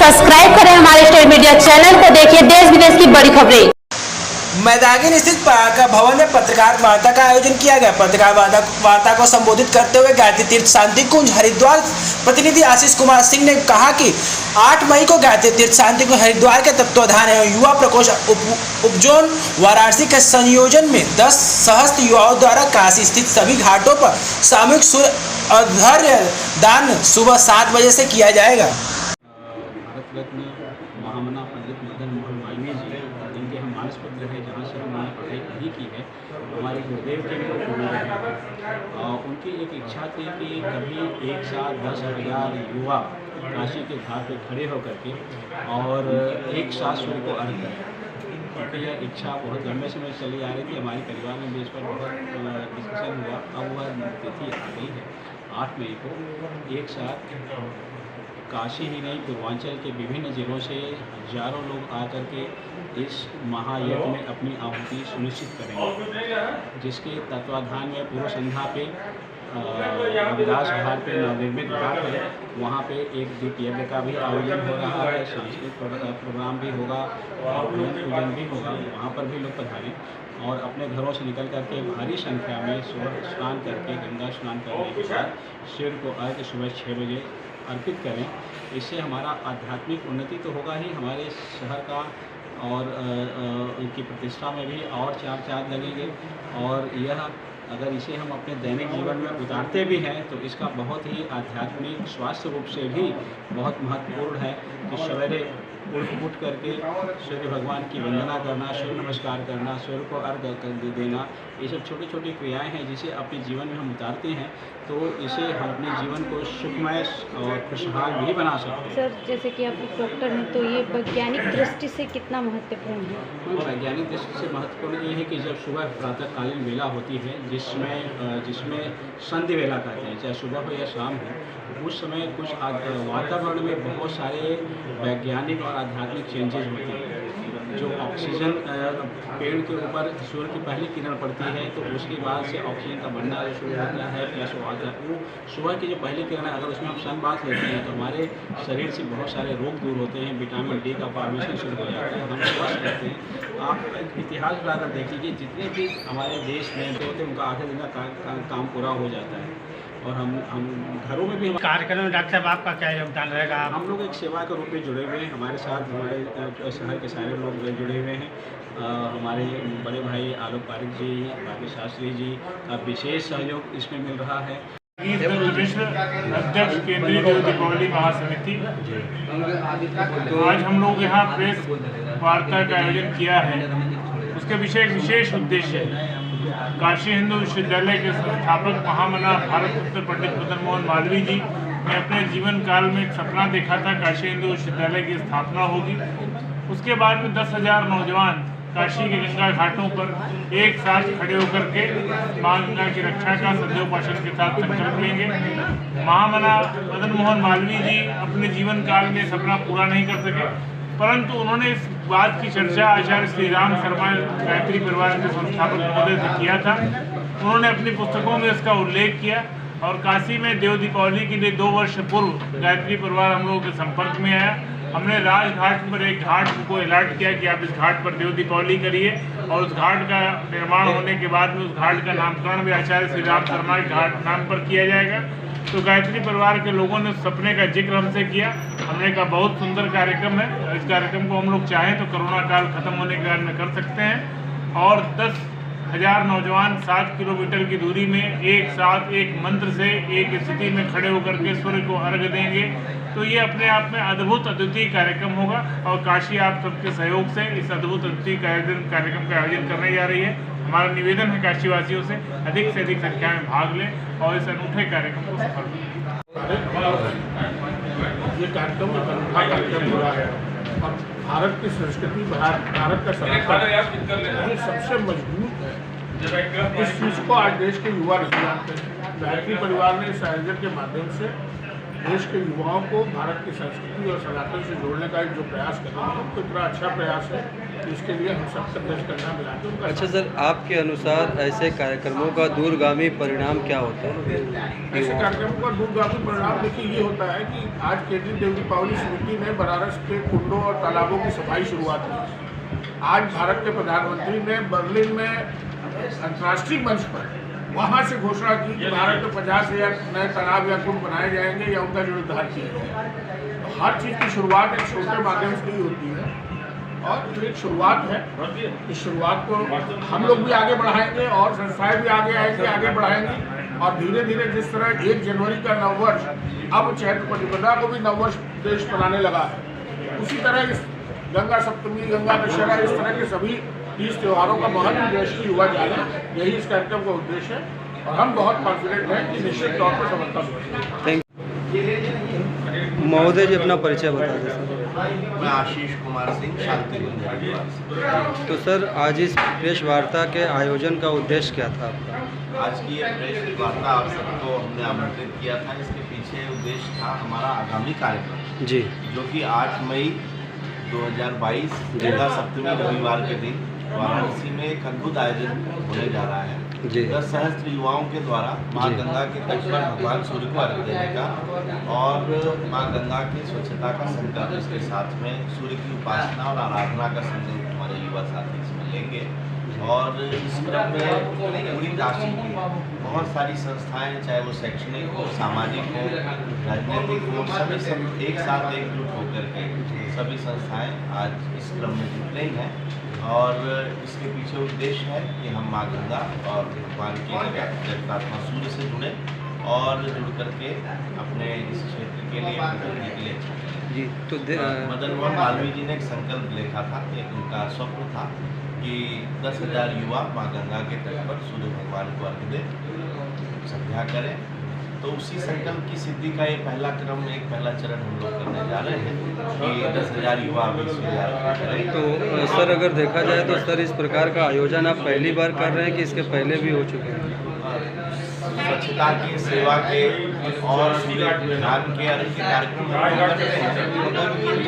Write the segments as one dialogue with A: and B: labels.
A: Subscribe करें हमारे state media channel को, देखिए देश विदेश की बड़ी खबरें।
B: मैदागिन स्थित पराका भवन में पत्रकार वार्ता का आयोजन किया गया। पत्रकार वार्ता को संबोधित करते हुए गायत्री तीर्थ शांति कुंज हरिद्वार प्रतिनिधि आशीष कुमार सिंह ने कहा कि 8 मई को गायत्री तीर्थ शांति कुंज हरिद्वार के तत्वाधान एवं युवा प्रकोष्ठ उपजोन वाराणसी के संयोजन में 10 सहस्त्र युवाओं द्वारा काशी स्थित सभी घाटों पर सामूहिक सूर्य अर्घ्य दान सुबह 7 बजे से किया जाएगा।
C: भारत रत्न महामना पंडित मदन मोहन मालवीय जी, जिनके हम मानस पुत्र हैं, जहाँ से हमने पढ़ाई भी की है, हमारे गुरुदेव के भी गुरु हैं। उनकी एक इच्छा थी कि कभी एक साथ 10,000 युवा काशी के घाट पर खड़े होकर के और एक साथ सूर्य को अर्घ करें। क्योंकि यह इच्छा बहुत लंबे समय चली आ रही थी। हमारे परिवार में भी इस पर बहुत डिस्कशन हुआ। अब वह तिथि आ गई है 8 मई को। एक साथ काशी ही नहीं, पूर्वांचल के विभिन्न जिलों से हजारों लोग आकर के इस महायज्ञ में अपनी आहुति सुनिश्चित करेंगे, जिसके तत्वाधान में पूर्व संध्या पे रविदास घाट पे नवनिर्मित घाट है, वहाँ पे एक दीप यज्ञ का भी आयोजन हो रहा है। सांस्कृतिक प्रोग्राम भी होगा और पूजन भी होगा। वहाँ पर भी लोग पधारें और अपने घरों से निकल करके भारी संख्या में सुबह स्नान करके, गंगा स्नान करने के बाद सूर्य को अर्घ्य सुबह 6 बजे अर्पित करें। इससे हमारा आध्यात्मिक उन्नति तो होगा ही, हमारे शहर का और उनकी प्रतिष्ठा में भी और 4 चाँद लगेंगे। और यह अगर इसे हम अपने दैनिक जीवन में उतारते भी हैं तो इसका बहुत ही आध्यात्मिक स्वास्थ्य रूप से भी बहुत महत्वपूर्ण है कि सवेरे उठ करके सूर्य भगवान की वंदना करना, सूर्य नमस्कार करना, सूर्य को अर्घ्य देना, ये सब छोटी छोटी क्रियाएं हैं जिसे अपने जीवन में हम उतारते हैं तो इसे हम अपने जीवन को सुखमय और खुशहाल भी बना सकते हैं।
D: सर, जैसे कि आप एक डॉक्टर हैं तो ये वैज्ञानिक दृष्टि से कितना महत्वपूर्ण है?
C: वैज्ञानिक दृष्टि से महत्वपूर्ण ये है कि जब सुबह प्रातःकालीन वेला होती है, जिसमें संध्या वेला कहते हैं, चाहे सुबह हो या शाम हो, उस समय कुछ वातावरण में बहुत सारे वैज्ञानिक और आध्यात्मिक चेंजेस होते हैं। जो ऑक्सीजन पेड़ के ऊपर सूर्य की पहली किरण पड़ती है तो उसके बाद से ऑक्सीजन का बनना शुरू होता है, प्लस वो सुबह की जो पहली किरण है, अगर उसमें हम सन बाथ लेते हैं तो हमारे शरीर से बहुत सारे रोग दूर होते हैं, विटामिन डी का फॉर्मेशन शुरू हो जाता है, हम स्वस्थ रहते हैं। आप इतिहास बनाकर देख लीजिए, जितने भी हमारे देश में होते हैं उनका आधे दिन का काम पूरा हो जाता है। और हम घरों में भी
E: कार्यक्रम में डॉक्टर साहब आपका क्या योगदान रहेगा?
C: हम लोग एक सेवा के रूप में जुड़े हुए हैं। हमारे साथ हमारे शहर के सारे लोग जुड़े हुए हैं। हमारे बड़े भाई आलोक पारिक जी, बाकी शास्त्री जी का विशेष सहयोग इसमें मिल रहा है।
E: विश्व अध्यक्ष केंद्रीय दीपावली महासमिति, तो आज हम लोग यहाँ प्रेस वार्ता का आयोजन किया है। उसके पीछे एक विशेष उद्देश्य है। काशी हिंदू विश्वविद्यालय के संस्थापक महामना भारत रत्न पंडित मदन मोहन मालवीय जी ने अपने जीवन काल में एक सपना देखा था, काशी हिंदू विश्वविद्यालय की स्थापना होगी। उसके बाद में 10,000 नौजवान काशी के गंगा घाटों पर एक साथ खड़े होकर के मां गंगा की रक्षा का संध्योपासन के साथ संकल्प लेंगे। महामना मदन मोहन मालवीय जी अपने जीवन काल में सपना पूरा नहीं कर सके, परंतु उन्होंने इस बात की चर्चा आचार्य श्री राम शर्मा गायत्री परिवार के संस्थापक महोदय से किया था। उन्होंने अपनी पुस्तकों में इसका उल्लेख किया और काशी में देव दीपावली के लिए 2 वर्ष पूर्व गायत्री परिवार हम लोगों के संपर्क में आया। हमने राजघाट पर एक घाट को अलॉट किया कि आप इस घाट पर देव दीपावली करिए और उस घाट का निर्माण होने के बाद में उस घाट का नामकरण भी आचार्य श्री राम शर्मा के घाट नाम पर किया जाएगा। तो गायत्री परिवार के लोगों ने सपने का जिक्र हमसे किया। हमने कहा बहुत सुंदर कार्यक्रम है, इस कार्यक्रम को हम लोग चाहें तो कोरोना काल खत्म होने के बाद में कर सकते हैं। और 10,000 नौजवान 7 किलोमीटर की दूरी में एक साथ एक मंत्र से एक स्थिति में खड़े होकर के सूर्य को अर्घ्य देंगे। तो ये अपने आप में अद्भुत अद्वितीय कार्यक्रम होगा और काशी आप सबके सहयोग से इस अद्भुत अद्वितीय कार्यक्रम का आयोजन करने जा रही है। हमारा निवेदन है काशीवासियों से अधिक संख्या में भाग लें और इस अनूठे कार्यक्रम को सफल बनाएं।
F: ये कार्यक्रम एक अनूठा कार्यक्रम हो रहा है और भारत की संस्कृति, भारत का संस्कृति सबसे मजबूत है। इस चीज़ को आज देश के युवा नहीं जानते हैं। गायत्री परिवार ने इस आयोजन के माध्यम से देश के युवाओं को भारत की संस्कृति और सनातन से जोड़ने का जो प्रयास कर रहे हैं तो इतना अच्छा प्रयास है कि इसके लिए हम सब संघर्ष करना मिलाते हैं।
G: अच्छा सर, आपके अनुसार ऐसे कार्यक्रमों का दूरगामी परिणाम क्या होता है?
F: ऐसे कार्यक्रमों का दूरगामी परिणाम देखिए ये होता है कि आज केंद्रीय देव दीपावली समिति ने बनारस के कुंडों और तालाबों की सफाई शुरुआत की। आज भारत के प्रधानमंत्री ने बर्लिन में अंतर्राष्ट्रीय मंच पर वहाँ से घोषणा की कि भारत में 50,000 नए तालाब या कुंड बनाए जाएंगे या उनका जीर्णोद्धार किया जाएगा। तो हर चीज़ की शुरुआत एक छोटे माध्यम से ही होती है और जो एक शुरुआत है, इस शुरुआत को हम लोग भी आगे बढ़ाएंगे और संस्थाएं भी आगे आएंगी, आगे बढ़ाएंगी और धीरे धीरे जिस तरह 1 जनवरी का नववर्ष अब चैत्र प्रतिपदा को भी नववर्ष देश मनाने लगा है, उसी तरह इस गंगा सप्तमी, गंगा दशहरा, इस तरह के सभी 30 त्योहारों का महत्व देश की युवा जाने, यही इस कार्यक्रम का उद्देश्य है और हम बहुत कॉन्फिडेंट हैं कि निश्चित तौर पर सफलता मिलेगी।
G: महोदय जी अपना परिचय बता दें सर।
H: मैं आशीष कुमार सिंह, शांति कुंज।
G: तो सर, आज इस प्रेस वार्ता के आयोजन का उद्देश्य क्या था आपका?
H: आज की ये प्रेस वार्ता आप सबको हमने आमंत्रित किया था। इसके पीछे उद्देश्य था हमारा आगामी कार्यक्रम
G: जी,
H: जो कि 8 मई 2022 गंगा सप्तमी रविवार के दिन वाराणसी में एक अद्भुत आयोजन होने जा रहा है।
G: जी।
H: 10 सहस्त्र युवाओं के द्वारा माँ
G: जी।
H: गंगा के तट पर भगवान सूर्य को अर्घ्य देने का और माँ गंगा की स्वच्छता का संकल्प, इसके साथ में सूर्य की उपासना और आराधना का संकल्प हमारे युवा साथी इसमें लेंगे। और इस क्रम में पूरी काशी की बहुत सारी संस्थाएं, चाहे वो शैक्षणिक हो, सामाजिक हो, राजनीतिक हो, सभी सब एक साथ एकजुट होकर के सभी संस्थाएं आज इस क्रम में जुट रही हैं। और इसके पीछे उद्देश्य है कि हम माँ गंगा और भगवान की जगतात्मा सूर्य से जुड़े और जुड़ करके अपने इस क्षेत्र के लिए, अपने के लिए अच्छा करें।
G: जी। तो
H: मदन मोहन मालवीय जी ने एक संकल्प लिखा था, एक उनका स्वप्न था कि 10,000 युवा माँ गंगा के तट पर सूर्य भगवान को अर्घ्य दें, संध्या करें। तो उसी संकल्प की सिद्धि का ये पहला क्रम, एक पहला चरण हम लोग करने जा रहे हैं कि 10,000 युवा अभी सूर्य करें।
G: तो सर, अगर देखा जाए तो सर, इस प्रकार का आयोजन आप पहली बार कर रहे हैं कि इसके पहले भी हो चुके हैं?
H: स्वच्छता के, सेवा के और सूर्य ध्यान के अर्घ्य के कार्यक्रम करते हैं। तो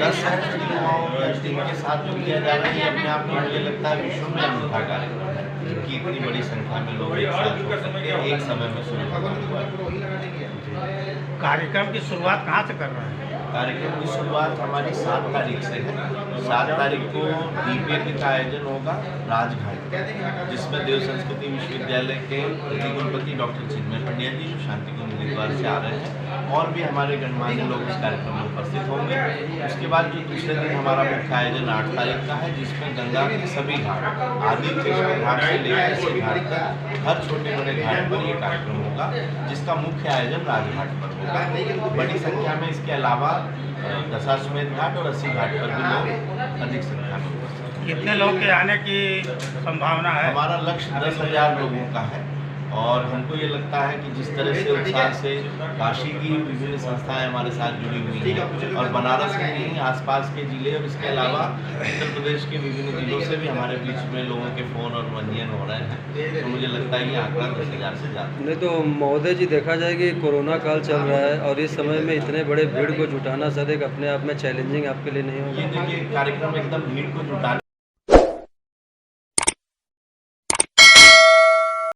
H: 10 सहस्त्र युवाओं के साथ जो किया जा रहा है, अपने आप में मुझे लगता है विश्व में अनूठा कार्यक्रम है कि इतनी बड़ी संख्या में लोग एक साथ होकर के एक समय में सूर्य भगवान को अर्घ्य।
I: कार्यक्रम की शुरुआत कहाँ से कर रहे हैं?
H: कार्यक्रम की शुरुआत हमारी 7 तारीख से है। 7 तारीख को दीपयज्ञ का आयोजन होगा राजघाट पर, जिसमें देव संस्कृति विश्वविद्यालय के कुलपति डॉक्टर चिन्मय पंड्या जी जो शांति कुंज हरिद्वार से आ रहे हैं और भी हमारे गणमान्य लोग इस कार्यक्रम में उपस्थित होंगे। उसके बाद जो दूसरे दिन हमारा मुख्य आयोजन 8 तारीख का है, जिसमें गंगा के सभी घाट, आदि कृष्ण घाट से लेकर इसी घाट तक हर छोटे बड़े घाट पर ये कार्यक्रम होगा, जिसका मुख्य आयोजन राजघाट पर होगा। बड़ी संख्या में इसके अलावा दशाश्वमेध घाट और 80 घाट पर भी लोग अधिक संख्या में उपस्थित हैं।
I: कितने लोग के आने की संभावना है?
H: हमारा लक्ष्य 10,000 लोगों का है और हमको ये लगता है कि जिस तरह से उत्साह से काशी की विभिन्न संस्थाएं हमारे साथ जुड़ी हुई हैं और बनारस के नहीं, आसपास के जिले और इसके अलावा उत्तर प्रदेश के विभिन्न जिलों से भी हमारे बीच में लोगों के फ़ोन और पंजीयन हो रहे हैं, तो मुझे लगता है ये आंकड़ा 10,000 से ज़्यादा।
G: नहीं तो महोदय जी, देखा जाए कि कोरोना काल चल रहा है और इस समय में इतने बड़े भीड़ को जुटाना सर एक अपने आप में चैलेंजिंग आपके लिए नहीं होगा?
H: ये देखिए, कार्यक्रम एकदम भीड़ को जुटाने